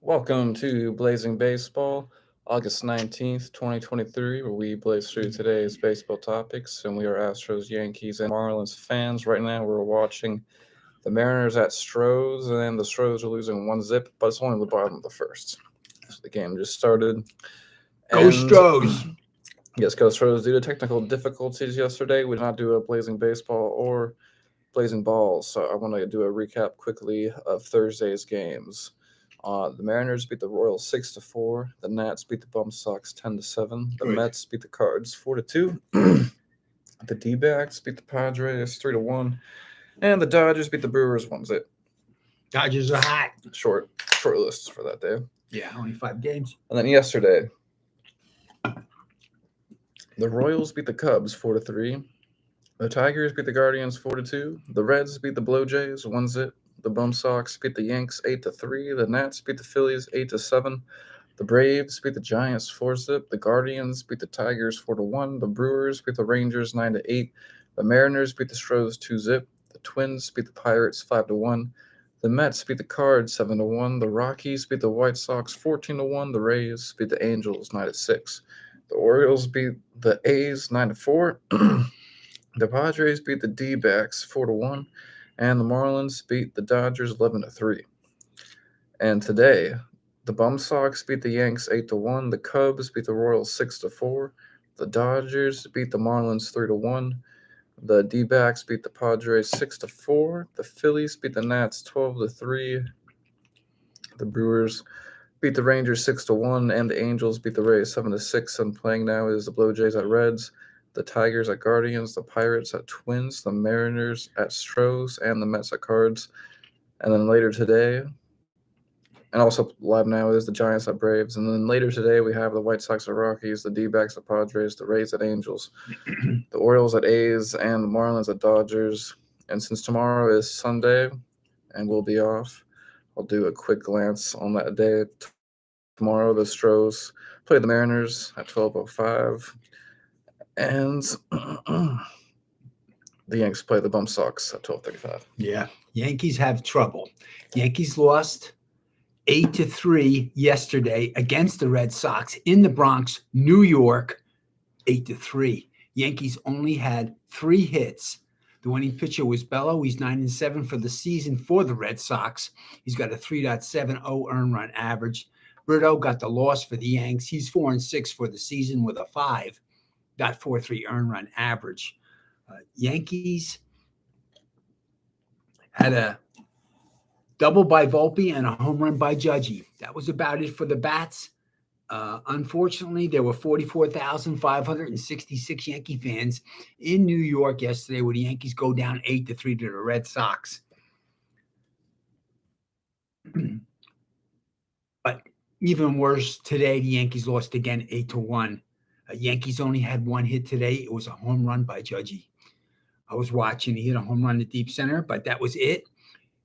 Welcome to Blazing Baseball, August 19th, 2023, where we blaze through today's baseball topics. And we are Astros, Yankees, and Marlins fans. Right now, we're watching the Mariners at Stros, and the Stros are losing 1-0, but it's only the bottom of the first. So the game just started. Go And Stros! yes, go Stros. Due to technical difficulties yesterday, we did not do a Blazing Baseball or Blazing Balls. So I want to do a recap quickly of Thursday's games. The Mariners beat the Royals 6-4. The Nats beat the Bum Sox 10-7. The Good. Mets beat the Cards 4-2. The D-backs beat the Padres 3-1. And the Dodgers beat the Brewers 1-0. Dodgers are hot. Short lists for that day. Yeah, only 5 games. And then yesterday, the Royals beat the Cubs 4-3. The Tigers beat the Guardians 4-2. The Reds beat the Blue Jays 1-0. The Bum Sox beat the Yanks 8-3. The Nats beat the Phillies 8-7. The Braves beat the Giants 4-0. The Guardians beat the Tigers 4-1. The Brewers beat the Rangers 9-8. The Mariners beat the Stros 2-0. The Twins beat the Pirates 5-1. The Mets beat the Cards 7-1. The Rockies beat the White Sox 14-1. The Rays beat the Angels 9-6. The Orioles beat the A's 9-4. The Padres beat the D-backs 4-1. And the Marlins beat the Dodgers 11-3. And today, the Bum Sox beat the Yanks 8-1. The Cubs beat the Royals 6-4. The Dodgers beat the Marlins 3-1. The D-backs beat the Padres 6-4. The Phillies beat the Nats 12-3. The Brewers beat the Rangers 6-1, and the Angels beat the Rays 7-6. And playing now is the Blue Jays at Reds, the Tigers at Guardians, the Pirates at Twins, the Mariners at Stros, and the Mets at Cards. And then later today, and also live now is the Giants at Braves. And then later today, we have the White Sox at Rockies, the D-backs at Padres, the Rays at Angels, the Orioles at A's, and the Marlins at Dodgers. And since tomorrow is Sunday and we'll be off, I'll do a quick glance on that day. Tomorrow, the Stros play the Mariners at 12:05. And the Yanks play the Bum Sox at 12:35. Yeah, Yankees have trouble. Yankees lost 8-3 yesterday against the Red Sox in the Bronx, New York, 8-3. Yankees only had 3 hits. The winning pitcher was Bello. He's 9-7 for the season for the Red Sox. He's got a 3.70 earned run average. Brito got the loss for the Yanks. He's 4-6 for the season with a 5.43 earned run average. Yankees had a double by Volpe and a home run by Judgy. That was about it for the bats. Unfortunately, there were 44,566 Yankee fans in New York yesterday, where the Yankees go down 8-3 to the Red Sox. But even worse, today the Yankees lost again 8-1. Yankees only had 1 hit today. It was a home run by Judgy. I was watching. He hit a home run to deep center, but that was it.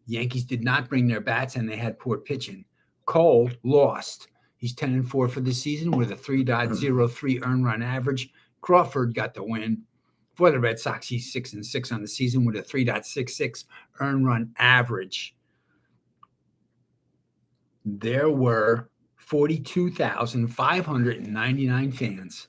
Yankees did not bring their bats, and they had poor pitching. Cole lost. He's 10-4 for the season with a 3.03 earned run average. Crawford got the win. For the Red Sox, he's 6-6 on the season with a 3.66 earned run average. There were 42,599 fans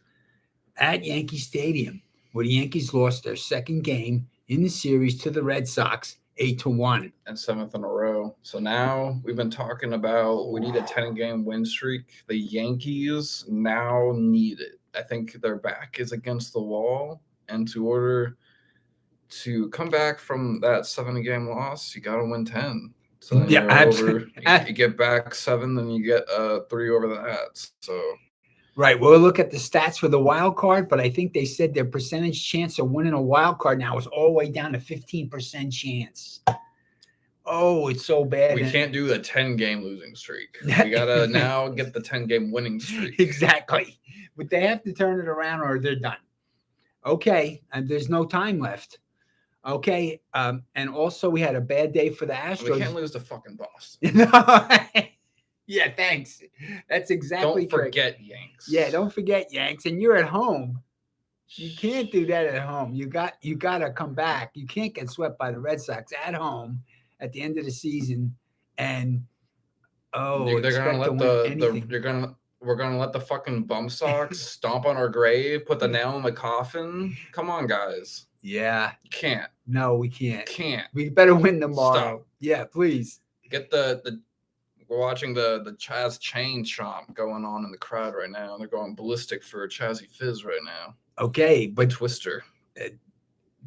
at Yankee Stadium, where the Yankees lost their second game in the series to the Red Sox 8-1. And 7th in a row. So now we've been talking about we need a 10-game win streak. The Yankees now need it. I think their back is against the wall. And to order to come back from that 7-game loss, you got to win 10. So then Yeah, over, you get back 7, then you get 3 over that. So right. We'll look at the stats for the wild card, but I think they said their percentage chance of winning a wild card now is all the way down to 15% chance. Oh, it's so bad. We can't do the 10-game losing streak. We got to now get the 10-game winning streak. Exactly. But they have to turn it around or they're done. Okay. And there's no time left. Okay. And also, we had a bad day for the Astros. We can't lose to fucking Boston. Yeah, thanks. That's exactly Don't forget Yanks. Yeah, don't forget Yanks. And you're at home. You can't do that at home. You got to come back. You can't get swept by the Red Sox at home at the end of the season and Oh, They're gonna expect to let win anything. we're gonna let the fucking bum socks stomp on our grave, put the nail in the coffin. Come on, guys. Yeah. Can't. No, we can't. Can't. We better win tomorrow. Stop. Yeah, please. Get the we're watching the Chaz chain chomp going on in the crowd right now. They're going ballistic for Chazzy Fizz right now. Okay, The but Twister.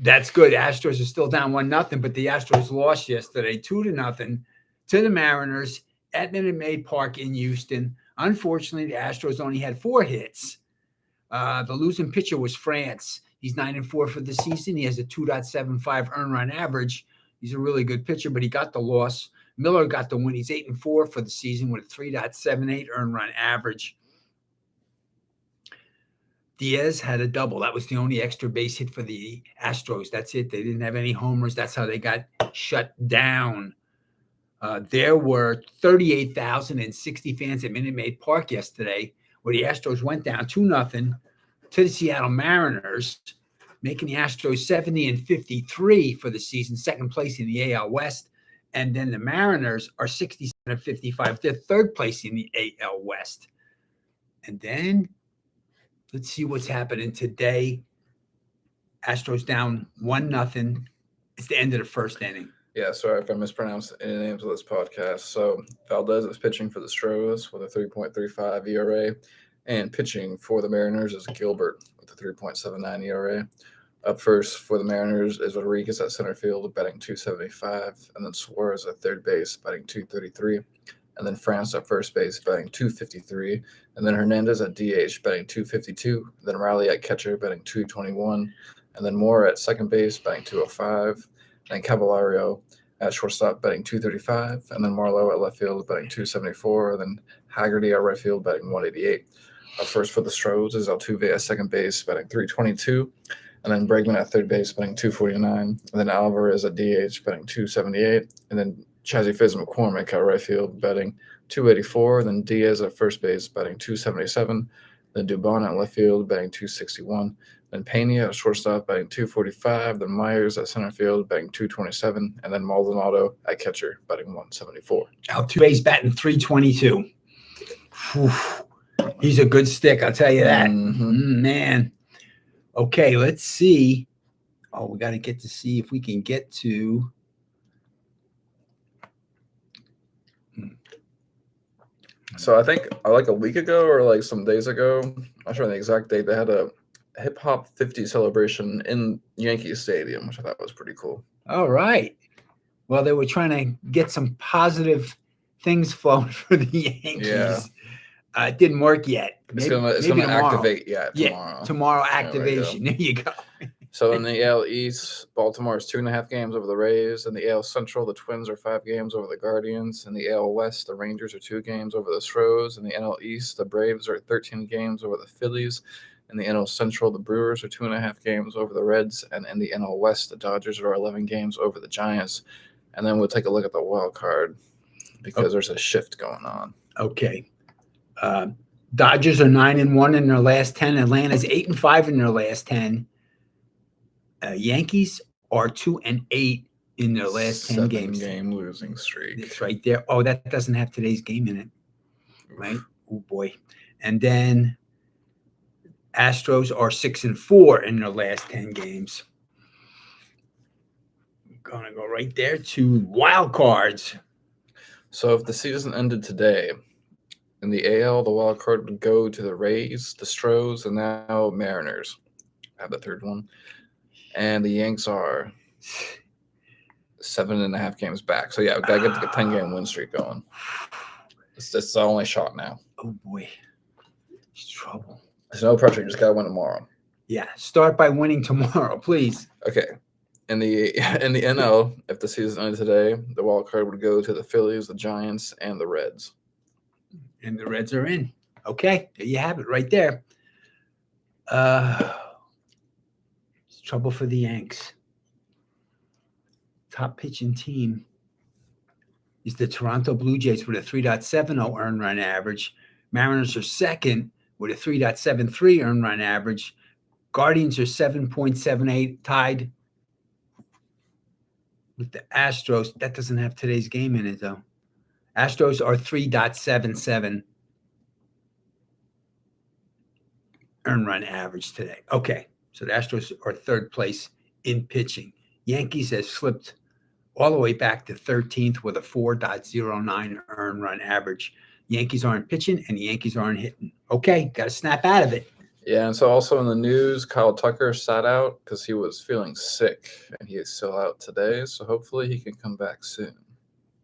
that's good. Astros are still down 1-0, but the Astros lost yesterday 2-0 to the Mariners at Minute Maid Park in Houston. Unfortunately, the Astros only had 4 hits. The losing pitcher was France. He's 9-4 for the season. He has a 2.75 earned run average. He's a really good pitcher, but he got the loss. Miller got the win. He's 8-4 for the season with a 3.78 earned run average. Diaz had a double. That was the only extra base hit for the Astros. That's it. They didn't have any homers. That's how they got shut down. There were 38,060 fans at Minute Maid Park yesterday, where the Astros went down 2-0 to the Seattle Mariners, making the Astros 70-53 for the season, second place in the AL West. And then the Mariners are 67-55. They're third place in the AL West. And then let's see what's happening today. Astros down 1-0. It's the end of the first inning. Yeah, sorry if I mispronounced any names of this podcast. So Valdez is pitching for the Astros with a 3.35 ERA, and pitching for the Mariners is Gilbert with a 3.79 ERA. Up first for the Mariners is Rodriguez at center field, batting .275, and then Suarez at third base, batting .233, and then France at first base, batting .253, and then Hernandez at DH, batting .252, then Riley at catcher, batting .221, and then Moore at second base, batting .205, and Cavalario at shortstop, batting .235, and then Marlowe at left field, batting .274, and then Haggerty at right field, batting .188. Up first for the Astros is Altuve at second base, batting .322, and then Bregman at third base, batting .249, and then Alvarez at DH, batting .278, and then Chazzy Fizz McCormick at right field, batting .284, and then Diaz at first base, batting .277, then Dubon at left field, batting .261, then Pena at shortstop, batting .245, then Myers at center field, batting .227, and then Maldonado at catcher, batting .174. Altuve's batting .322. Whew. He's a good stick, I'll tell you that. Man. Okay, let's see. Oh, we got to get to see if we can get to. So I think like a week ago or like some days ago, I'm not sure the exact date, they had a hip hop 50 celebration in Yankee Stadium, which I thought was pretty cool. All right. Well, they were trying to get some positive things flowing for the Yankees. Yeah. It didn't work yet. It's gonna activate tomorrow. Yeah, tomorrow activation. There you go. So in the AL East, Baltimore is 2.5 games over the Rays. In the AL Central, the Twins are 5 games over the Guardians. In the AL West, the Rangers are 2 games over the Astros. In the NL East, the Braves are 13 games over the Phillies. In the NL Central, the Brewers are 2.5 games over the Reds. And in the NL West, the Dodgers are 11 games over the Giants. And then we'll take a look at the wild card because there's a shift going on. Okay. Dodgers are 9-1 in their last 10. Atlanta's 8-5 in their last 10. Yankees are 2-8 in their last 10 games. 7-game losing streak. It's right there. Oh, that doesn't have today's game in it, right? Oh boy. And then Astros are 6-4 in their last 10 games. I'm gonna go right there to wild cards. So if the season ended today, in the AL, the wild card would go to the Rays, the Astros, and now Mariners. I have the third one. And the Yanks are 7.5 games back. So, yeah, we've got to get the 10-game win streak going. It's the only shot now. Oh, boy. It's trouble. There's no pressure. You just got to win tomorrow. Yeah. Start by winning tomorrow, please. Okay. In the NL, if the season ended today, the wild card would go to the Phillies, the Giants, and the Reds. And the Reds are in. Okay. There you have it right there. It's trouble for the Yanks. Top pitching team is the Toronto Blue Jays with a 3.70 earned run average. Mariners are second with a 3.73 earned run average. Guardians are 7.78 tied with the Astros. That doesn't have today's game in it, though. Astros are 3.77 earned run average today. Okay, so the Astros are third place in pitching. Yankees has slipped all the way back to 13th with a 4.09 earned run average. Yankees aren't pitching and the Yankees aren't hitting. Okay, got to snap out of it. Yeah, and so also in the news, Kyle Tucker sat out because he was feeling sick, and he is still out today. So hopefully he can come back soon.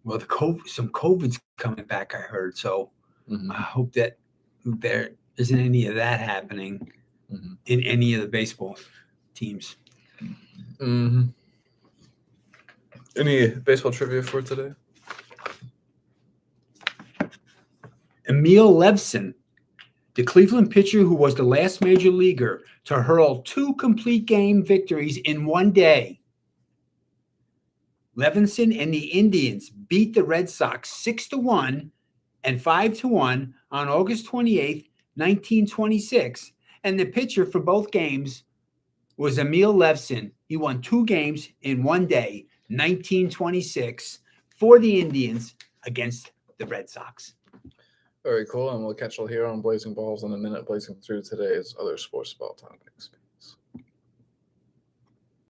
Well, some COVID's coming back, I heard. So Mhm. I hope that there isn't any of that happening in any of the baseball teams. Mm-hmm. Any baseball trivia for today? Emil Levson, the Cleveland pitcher who was the last major leaguer to hurl 2 complete game victories in one day. Levinson and the Indians beat the Red Sox 6-1 and 5-1 on August 28th, 1926. And the pitcher for both games was Emil Levson. He won 2 games in one day, 1926, for the Indians against the Red Sox. Very cool, and we'll catch you here on Blazing Balls in a minute, blazing through today's other sports ball topics.